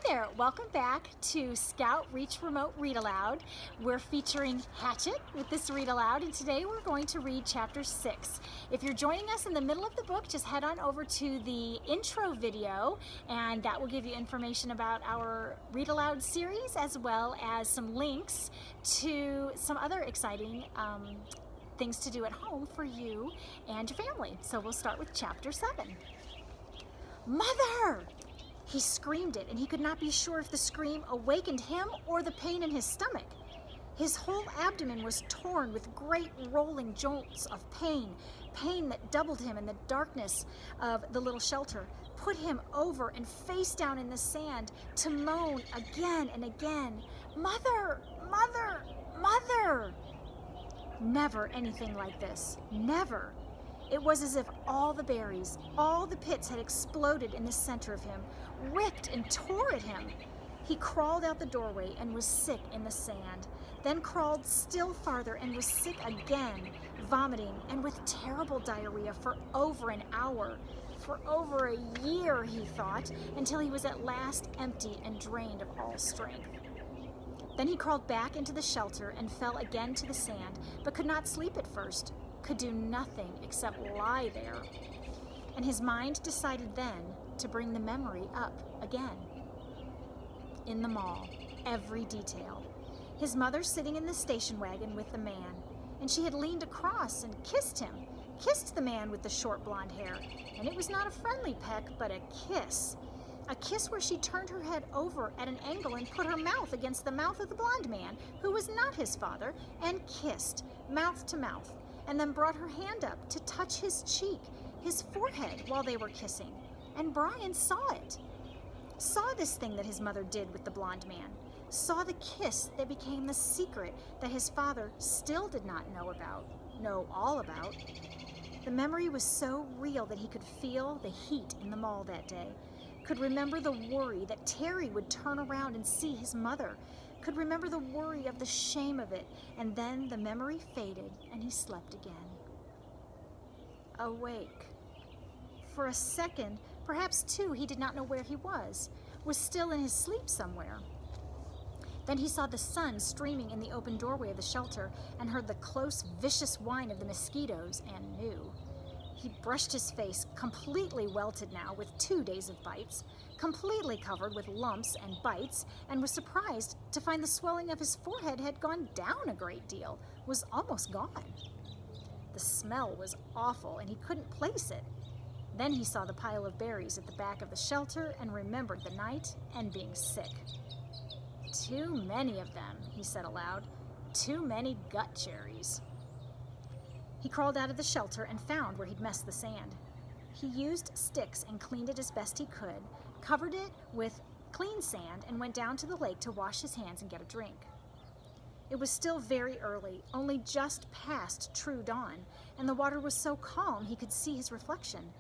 there, welcome back to Scoutreach Remote Read Aloud. We're featuring Hatchet with this read aloud, and today we're going to read chapter 6. If you're joining us in the middle of the book, just head on over to the intro video, and that will give you information about our read aloud series, as well as some links to some other exciting things to do at home for you and your family. So we'll start with chapter 7. Mother! He screamed it, and he could not be sure if the scream awakened him or the pain in his stomach. His whole abdomen was torn with great rolling jolts of pain, pain that doubled him in the darkness of the little shelter, put him over and face down in the sand to moan again and again, "Mother! Mother! Mother!" Never anything like this. Never. It was as if all the berries, all the pits had exploded in the center of him, ripped and tore at him. He crawled out the doorway and was sick in the sand, then crawled still farther and was sick again, vomiting and with terrible diarrhea for over an hour, for over a year, he thought, until he was at last empty and drained of all strength. Then he crawled back into the shelter and fell again to the sand, but could not sleep at first, could do nothing except lie there. And his mind decided then to bring the memory up again. In the mall, every detail. His mother sitting in the station wagon with the man, and she had leaned across and kissed him, kissed the man with the short blonde hair, and it was not a friendly peck, but a kiss. A kiss where she turned her head over at an angle and put her mouth against the mouth of the blonde man, who was not his father, and kissed, mouth to mouth, and then brought her hand up to touch his cheek, his forehead, while they were kissing. And Brian saw it. Saw this thing that his mother did with the blonde man. Saw the kiss that became the secret that his father still did not know all about. The memory was so real that he could feel the heat in the mall that day, could remember the worry that Terry would turn around and see his mother, could remember the worry of the shame of it, and then the memory faded and he slept again. Awake. For a second, perhaps two, he did not know where he was still in his sleep somewhere. Then he saw the sun streaming in the open doorway of the shelter and heard the close, vicious whine of the mosquitoes and knew. He brushed his face, completely welted now with 2 days of bites, completely covered with lumps and bites, and was surprised to find the swelling of his forehead had gone down a great deal, was almost gone. The smell was awful, and he couldn't place it. Then he saw the pile of berries at the back of the shelter and remembered the night and being sick. Too many of them, he said aloud. Too many gut cherries. He crawled out of the shelter and found where he'd messed the sand. He used sticks and cleaned it as best he could, covered it with clean sand, and went down to the lake to wash his hands and get a drink. It was still very early, only just past true dawn, and the water was so calm he could see his reflection.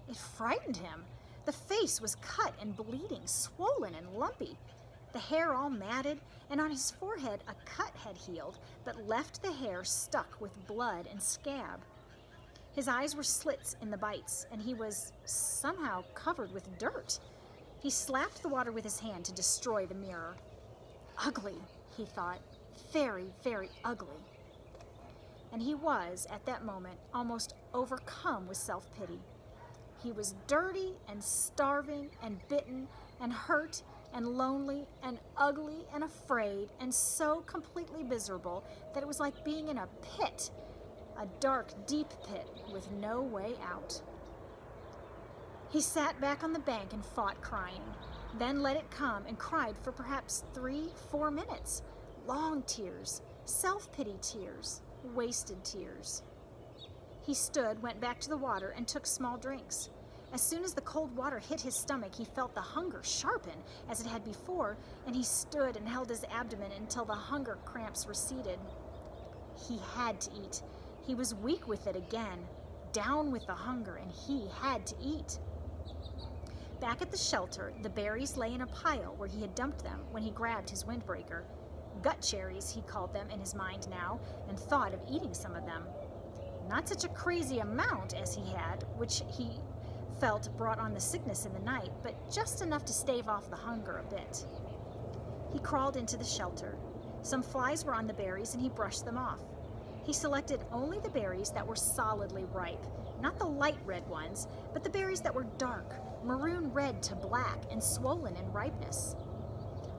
It frightened him. The face was cut and bleeding, swollen and lumpy. The hair all matted, and on his forehead a cut had healed, but left the hair stuck with blood and scab. His eyes were slits in the bites, and he was somehow covered with dirt. He slapped the water with his hand to destroy the mirror. Ugly, he thought. Very, very ugly. And he was, at that moment, almost overcome with self-pity. He was dirty and starving and bitten and hurt and lonely and ugly and afraid and so completely miserable that it was like being in a pit, a dark, deep pit with no way out. He sat back on the bank and fought crying, then let it come and cried for perhaps 3-4 minutes. Long tears, self-pity tears, wasted tears. He stood, went back to the water, and took small drinks. As soon as the cold water hit his stomach, he felt the hunger sharpen as it had before, and he stood and held his abdomen until the hunger cramps receded. He had to eat. He was weak with it again, down with the hunger, and he had to eat. Back at the shelter, the berries lay in a pile where he had dumped them when he grabbed his windbreaker. Gut cherries, he called them in his mind now, and thought of eating some of them. Not such a crazy amount as he had, which he felt brought on the sickness in the night, but just enough to stave off the hunger a bit. He crawled into the shelter. Some flies were on the berries and he brushed them off. He selected only the berries that were solidly ripe, not the light red ones, but the berries that were dark, maroon red to black and swollen in ripeness.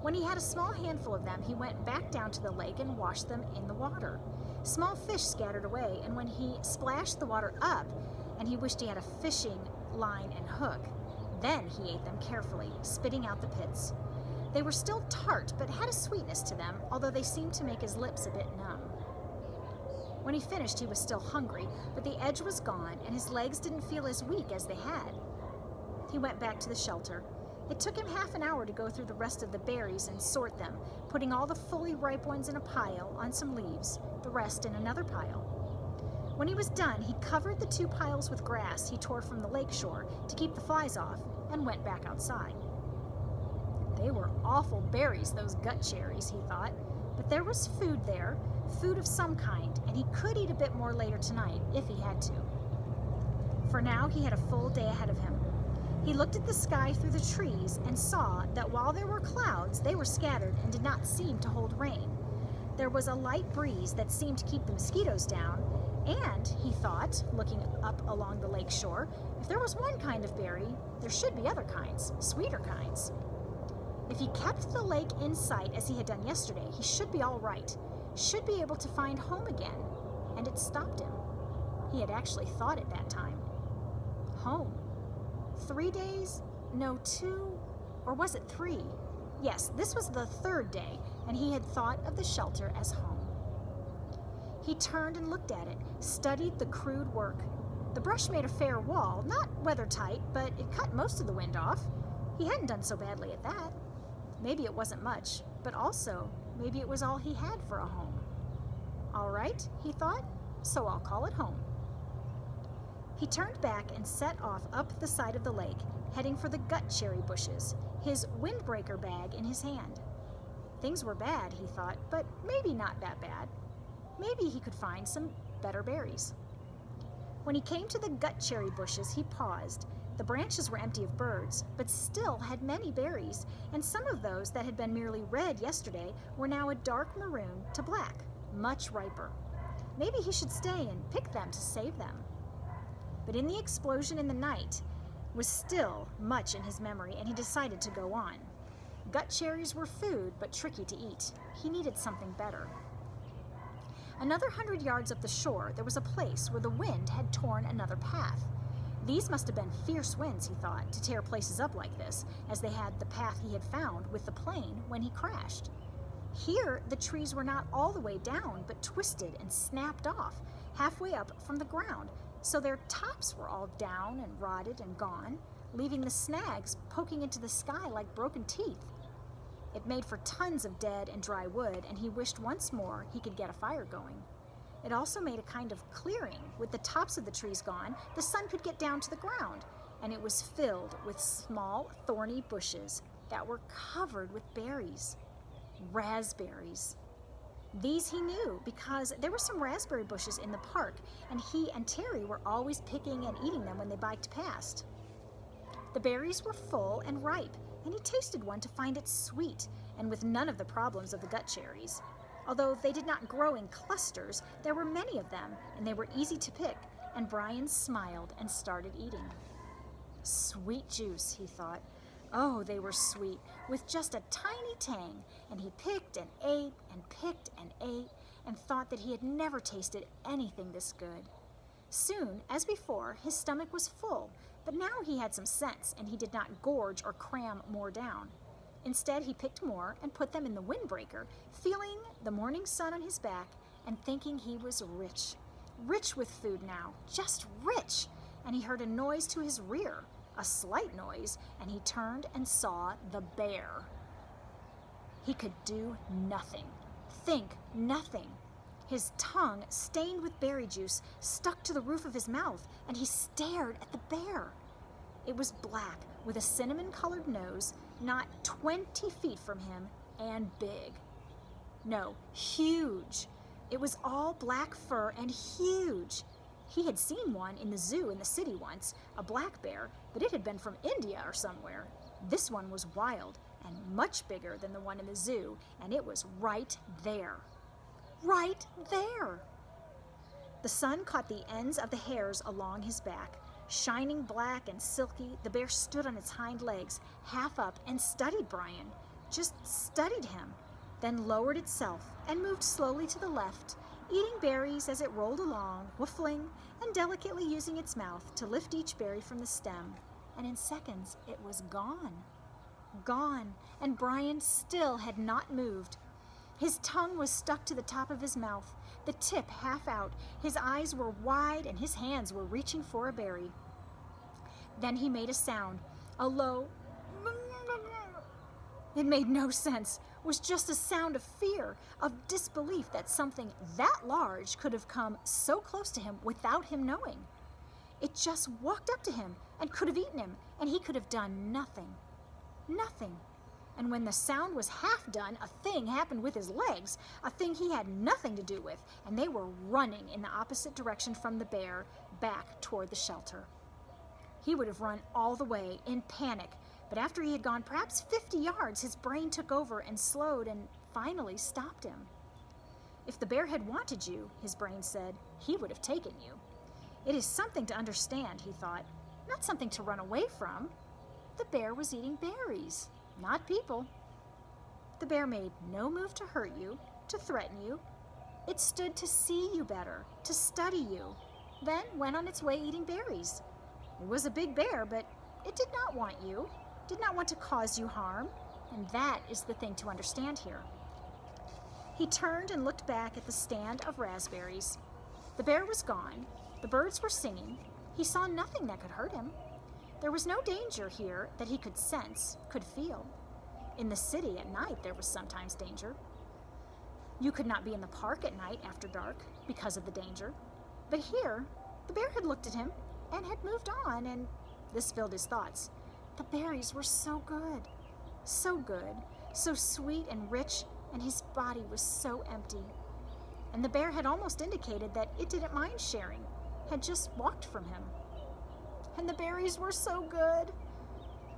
When he had a small handful of them, he went back down to the lake and washed them in the water. Small fish scattered away, and when he splashed the water up, and he wished he had a fishing line and hook, then he ate them carefully, spitting out the pits. They were still tart, but had a sweetness to them, although they seemed to make his lips a bit numb. When he finished, he was still hungry, but the edge was gone, and his legs didn't feel as weak as they had. He went back to the shelter. It took him half an hour to go through the rest of the berries and sort them, putting all the fully ripe ones in a pile on some leaves, the rest in another pile. When he was done, he covered the 2 piles with grass he tore from the lake shore to keep the flies off, and went back outside. They were awful berries, those gut cherries, he thought, but there was food there, food of some kind, and he could eat a bit more later tonight if he had to. For now, he had a full day ahead of him. He looked at the sky through the trees and saw that while there were clouds, they were scattered and did not seem to hold rain. There was a light breeze that seemed to keep the mosquitoes down, and, he thought, looking up along the lake shore, if there was one kind of berry, there should be other kinds, sweeter kinds. If he kept the lake in sight as he had done yesterday, he should be all right, should be able to find home again, and it stopped him. He had actually thought it that time. Home. 3 days? No, 2? Or was it 3? Yes, this was the 3rd day, and he had thought of the shelter as home. He turned and looked at it, studied the crude work. The brush made a fair wall, not weather-tight, but it cut most of the wind off. He hadn't done so badly at that. Maybe it wasn't much, but also, maybe it was all he had for a home. All right, he thought, so I'll call it home. He turned back and set off up the side of the lake, heading for the gut cherry bushes, his windbreaker bag in his hand. Things were bad, he thought, but maybe not that bad. Maybe he could find some better berries. When he came to the gut cherry bushes, he paused. The branches were empty of birds, but still had many berries, and some of those that had been merely red yesterday were now a dark maroon to black, much riper. Maybe he should stay and pick them to save them. But in the explosion in the night was still much in his memory, and he decided to go on. Gut cherries were food, but tricky to eat. He needed something better. Another 100 yards up the shore, there was a place where the wind had torn another path. These must have been fierce winds, he thought, to tear places up like this, as they had the path he had found with the plane when he crashed. Here, the trees were not all the way down, but twisted and snapped off, halfway up from the ground, so their tops were all down and rotted and gone, leaving the snags poking into the sky like broken teeth. It made for tons of dead and dry wood, and he wished once more he could get a fire going. It also made a kind of clearing. With the tops of the trees gone, the sun could get down to the ground, and it was filled with small, thorny bushes that were covered with berries. Raspberries. These he knew because there were some raspberry bushes in the park, and he and Terry were always picking and eating them when they biked past. The berries were full and ripe, and he tasted one to find it sweet and with none of the problems of the gut cherries. Although they did not grow in clusters, there were many of them, and they were easy to pick, and Brian smiled and started eating. Sweet juice, he thought. Oh, they were sweet, with just a tiny tang, and he picked and ate and picked and ate, and thought that he had never tasted anything this good. Soon, as before, his stomach was full, but now he had some sense, and he did not gorge or cram more down. Instead, he picked more and put them in the windbreaker, feeling the morning sun on his back and thinking he was rich. Rich with food now, just rich. And he heard a noise to his rear, a slight noise, and he turned and saw the bear. He could do nothing, think nothing. His tongue, stained with berry juice, stuck to the roof of his mouth, and he stared at the bear. It was black, with a cinnamon-colored nose, not 20 feet from him, and big. No, huge. It was all black fur and huge. He had seen one in the zoo in the city once, a black bear, but it had been from India or somewhere. This one was wild and much bigger than the one in the zoo, and it was right there. Right there! The sun caught the ends of the hairs along his back. Shining black and silky, the bear stood on its hind legs, half up, and studied Brian. Just studied him. Then lowered itself and moved slowly to the left, eating berries as it rolled along, whiffling and delicately using its mouth to lift each berry from the stem. And in seconds, it was gone. Gone, and Brian still had not moved. His tongue was stuck to the top of his mouth, the tip half out. His eyes were wide and his hands were reaching for a berry. Then he made a sound, a low It made no sense. It was just a sound of fear, of disbelief that something that large could have come so close to him without him knowing. It just walked up to him and could have eaten him, and he could have done nothing. Nothing. And when the sound was half done, a thing happened with his legs, a thing he had nothing to do with, and they were running in the opposite direction from the bear, back toward the shelter. He would have run all the way, in panic, but after he had gone perhaps 50 yards, his brain took over and slowed and finally stopped him. If the bear had wanted you, his brain said, he would have taken you. It is something to understand, he thought, not something to run away from. The bear was eating berries, not people. The bear made no move to hurt you, to threaten you. It stood to see you better, to study you, then went on its way eating berries. It was a big bear, but it did not want you, did not want to cause you harm, and that is the thing to understand here. He turned and looked back at the stand of raspberries. The bear was gone. The birds were singing. He saw nothing that could hurt him. There was no danger here that he could sense, could feel. In the city at night, there was sometimes danger. You could not be in the park at night after dark because of the danger. But here, the bear had looked at him and had moved on, and this filled his thoughts. The berries were so good, so sweet and rich, and his body was so empty. And the bear had almost indicated that it didn't mind sharing, had just walked from him. And the berries were so good.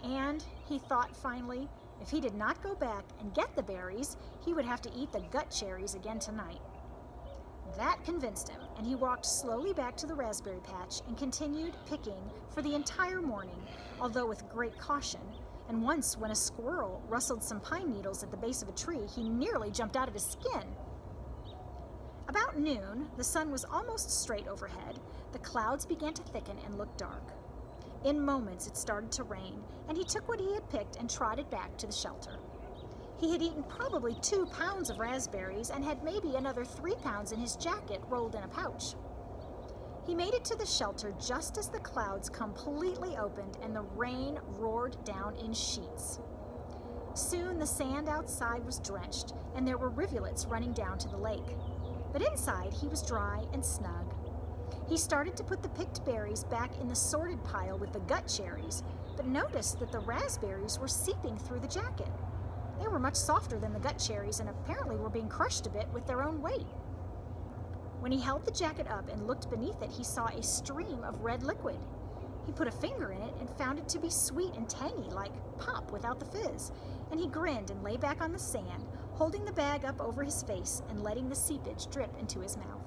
And, he thought finally, if he did not go back and get the berries, he would have to eat the gut cherries again tonight. That convinced him, and he walked slowly back to the raspberry patch and continued picking for the entire morning, although with great caution. And once, when a squirrel rustled some pine needles at the base of a tree, he nearly jumped out of his skin. About noon, the sun was almost straight overhead. The clouds began to thicken and look dark. In moments, it started to rain, and he took what he had picked and trotted back to the shelter. He had eaten probably 2 pounds of raspberries and had maybe another 3 pounds in his jacket rolled in a pouch. He made it to the shelter just as the clouds completely opened and the rain roared down in sheets. Soon the sand outside was drenched, and there were rivulets running down to the lake. But inside, he was dry and snug. He started to put the picked berries back in the sorted pile with the gut cherries, but noticed that the raspberries were seeping through the jacket. They were much softer than the gut cherries and apparently were being crushed a bit with their own weight. When he held the jacket up and looked beneath it, he saw a stream of red liquid. He put a finger in it and found it to be sweet and tangy, like pop without the fizz, and he grinned and lay back on the sand, holding the bag up over his face and letting the seepage drip into his mouth.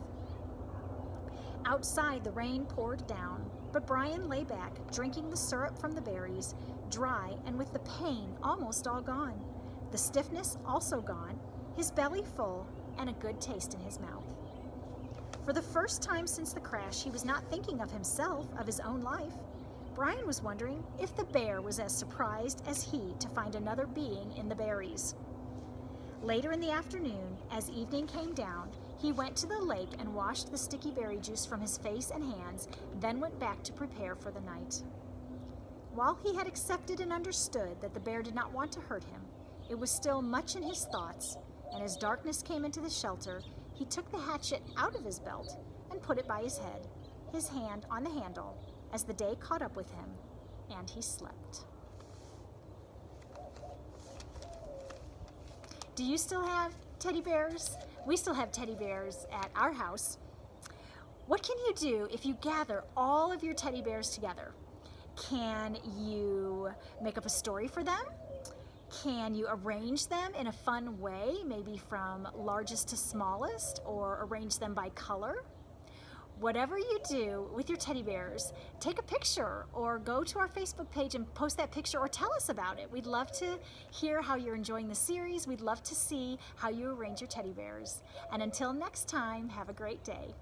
Outside, the rain poured down, but Brian lay back, drinking the syrup from the berries, dry and with the pain almost all gone, the stiffness also gone, his belly full, and a good taste in his mouth. For the first time since the crash, he was not thinking of himself, of his own life. Brian was wondering if the bear was as surprised as he to find another being in the berries. Later in the afternoon, as evening came down, he went to the lake and washed the sticky berry juice from his face and hands, then went back to prepare for the night. While he had accepted and understood that the bear did not want to hurt him, it was still much in his thoughts, and as darkness came into the shelter, he took the hatchet out of his belt and put it by his head, his hand on the handle, as the day caught up with him, and he slept. Do you still have teddy bears? We still have teddy bears at our house. What can you do if you gather all of your teddy bears together? Can you make up a story for them? Can you arrange them in a fun way, maybe from largest to smallest, or arrange them by color? Whatever you do with your teddy bears, take a picture or go to our Facebook page and post that picture or tell us about it. We'd love to hear how you're enjoying the series. We'd love to see how you arrange your teddy bears. And until next time, have a great day.